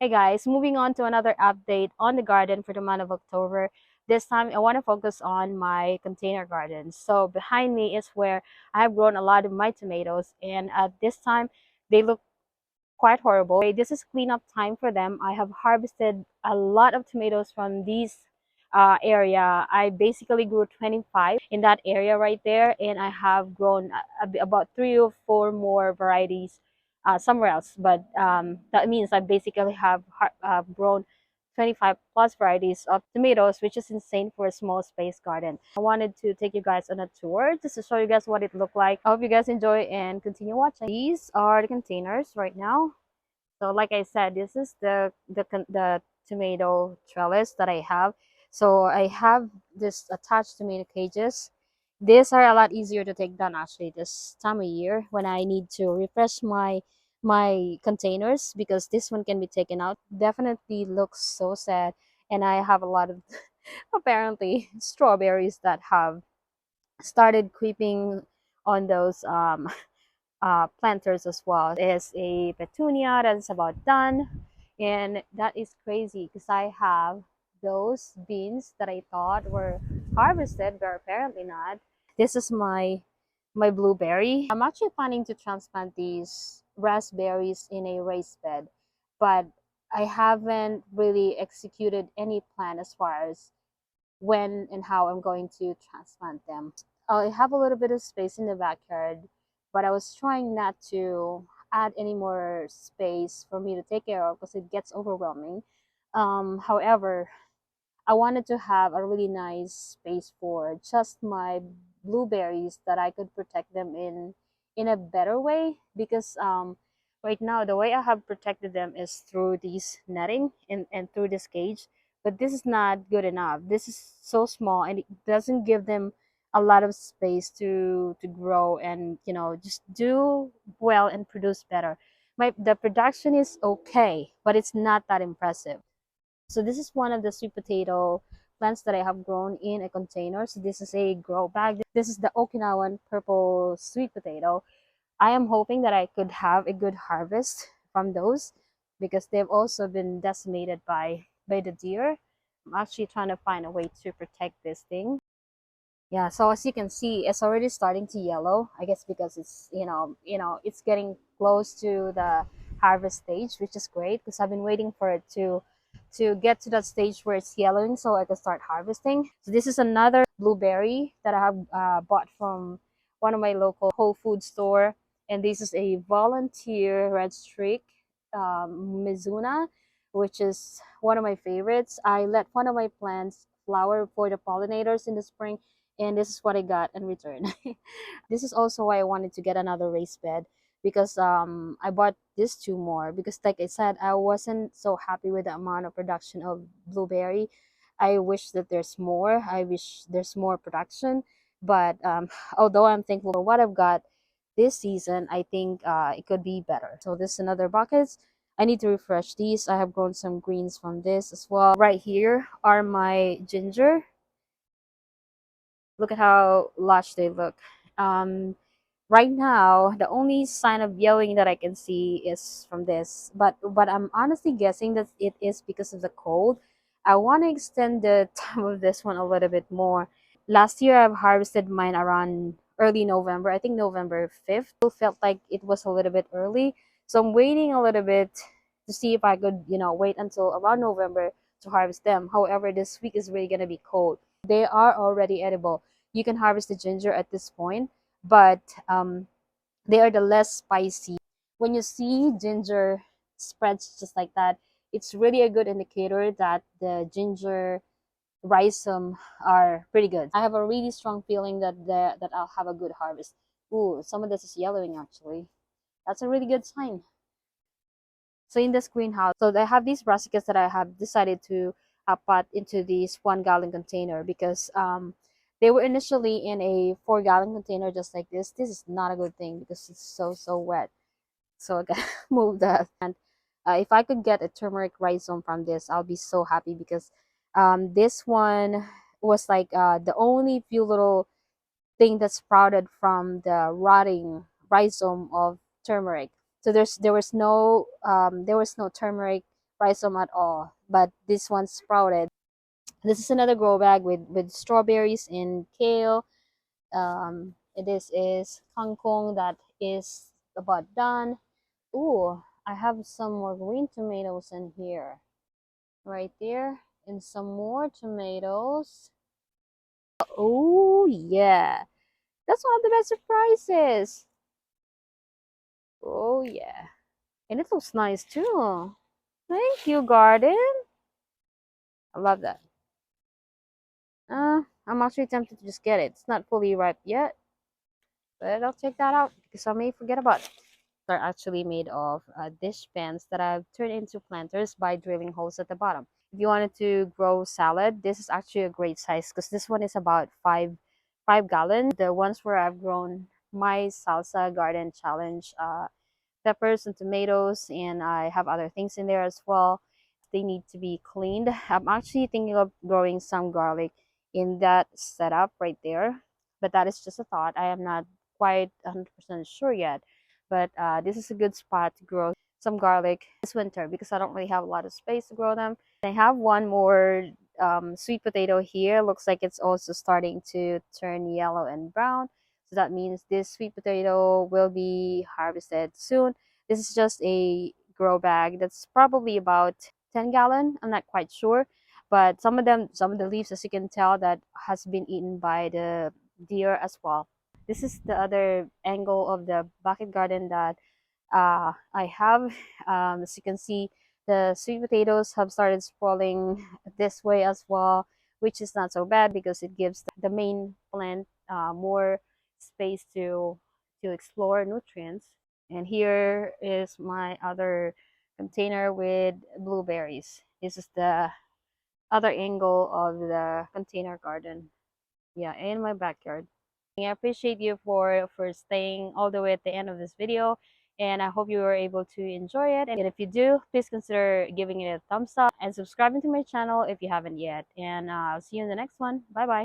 Hey guys, moving on to another update on the garden for the month of October. This time I want to focus on my container gardens. So behind me is where I have grown a lot of my tomatoes, and at this time they look quite horrible. This is cleanup time for them. I have harvested a lot of tomatoes from these area. I basically grew 25 in that area right there, and I have grown about 3 or 4 more varieties somewhere else. But that means I basically have grown 25 plus varieties of tomatoes, which is insane for a small space garden. I wanted to take you guys on a tour just to show you guys what it looked like. I hope you guys enjoy and continue watching. These are the containers right now. So like I said, this is the tomato trellis that I have. So I have this attached tomato cages. These are a lot easier to take down actually this time of year when I need to refresh my containers, because this one can be taken out. Definitely looks so sad, and I have a lot of apparently strawberries that have started creeping on those planters as well. There's a petunia that is about done, and that is crazy because I have those beans that I thought were harvested but apparently not. This is my blueberry. I'm actually planning to transplant these raspberries in a raised bed, but I haven't really executed any plan as far as when and how I'm going to transplant them. I have a little bit of space in the backyard, but I was trying not to add any more space for me to take care of because it gets overwhelming. However, I wanted to have a really nice space for just my blueberries that I could protect them in a better way, because right now the way I have protected them is through these netting and through this cage, but this is not good enough. This is so small and it doesn't give them a lot of space to grow and just do well and produce better. The production is okay, but it's not that impressive. So this is one of the sweet potato plants that I have grown in a container. So this is a grow bag. This is the Okinawan purple sweet potato. I am hoping that I could have a good harvest from those because they've also been decimated by the deer. I'm actually trying to find a way to protect this thing. Yeah, so as you can see, it's already starting to yellow. I guess because it's it's getting close to the harvest stage, which is great because I've been waiting for it to get to that stage where it's yellowing so I can start harvesting. So this is another blueberry that I have bought from one of my local Whole Food store, and this is a volunteer red streak Mizuna, which is one of my favorites. I let one of my plants flower for the pollinators in the spring, and this is what I got in return. This is also why I wanted to get another raised bed, because I bought these 2 more because like I said, I wasn't so happy with the amount of production of blueberry. I wish that there's more. I wish there's more production, but although I'm thankful for what I've got this season, I think it could be better. So this is another bucket. I need to refresh these. I have grown some greens from this as well. Right here are my ginger. Look at how lush they look. Um, right now, the only sign of yellowing that I can see is from this, but I'm honestly guessing that it is because of the cold. I want to extend the time of this one a little bit more. Last year, I've harvested mine around early November. I think November 5th. It felt like it was a little bit early, so I'm waiting a little bit to see if I could, wait until around November to harvest them. However, this week is really gonna be cold. They are already edible. You can harvest the ginger at this point, but they are the less spicy. When you see ginger spreads just like that, it's really a good indicator that the ginger rhizome are pretty good. I have a really strong feeling that I'll have a good harvest. Ooh, some of this is yellowing actually. That's a really good sign. So in this greenhouse, so I have these brassicas that I have decided to pot into this 1 gallon container because they were initially in a 4 gallon container just like this. This is not a good thing because it's so wet. So I gotta move that. And if I could get a turmeric rhizome from this, I'll be so happy because this one was like the only few little thing that sprouted from the rotting rhizome of turmeric. So there was no turmeric rhizome at all, but this one sprouted. This is another grow bag with strawberries and kale. This is kangkong that is about done. Ooh, I have some more green tomatoes in here, right there, and some more tomatoes. Oh yeah, that's one of the best surprises. Oh yeah, and it looks nice too. Thank you, garden. I love that. I'm actually tempted to just get it. It's not fully ripe yet, but I'll take that out because I may forget about it. They're actually made of dish pans that I've turned into planters by drilling holes at the bottom. If you wanted to grow salad, this is actually a great size because this one is about five gallon. The ones where I've grown my salsa garden challenge peppers and tomatoes, and I have other things in there as well. They need to be cleaned. I'm actually thinking of growing some garlic in that setup right there, but that is just a thought. I am not quite 100% sure yet, but this is a good spot to grow some garlic this winter because I don't really have a lot of space to grow them. I have one more sweet potato here. Looks like it's also starting to turn yellow and brown. So that means this sweet potato will be harvested soon. This is just a grow bag that's probably about 10 gallon. I'm not quite sure. But some of the leaves, as you can tell, that has been eaten by the deer as well. This is the other angle of the bucket garden that I have. As you can see, the sweet potatoes have started sprawling this way as well, which is not so bad because it gives the main plant more space to explore nutrients. And here is my other container with blueberries. This is the other angle of the container garden. Yeah, in my backyard. I appreciate you for staying all the way at the end of this video, and I hope you were able to enjoy it. And if you do, please consider giving it a thumbs up and subscribing to my channel if you haven't yet. And I'll see you in the next one. Bye bye.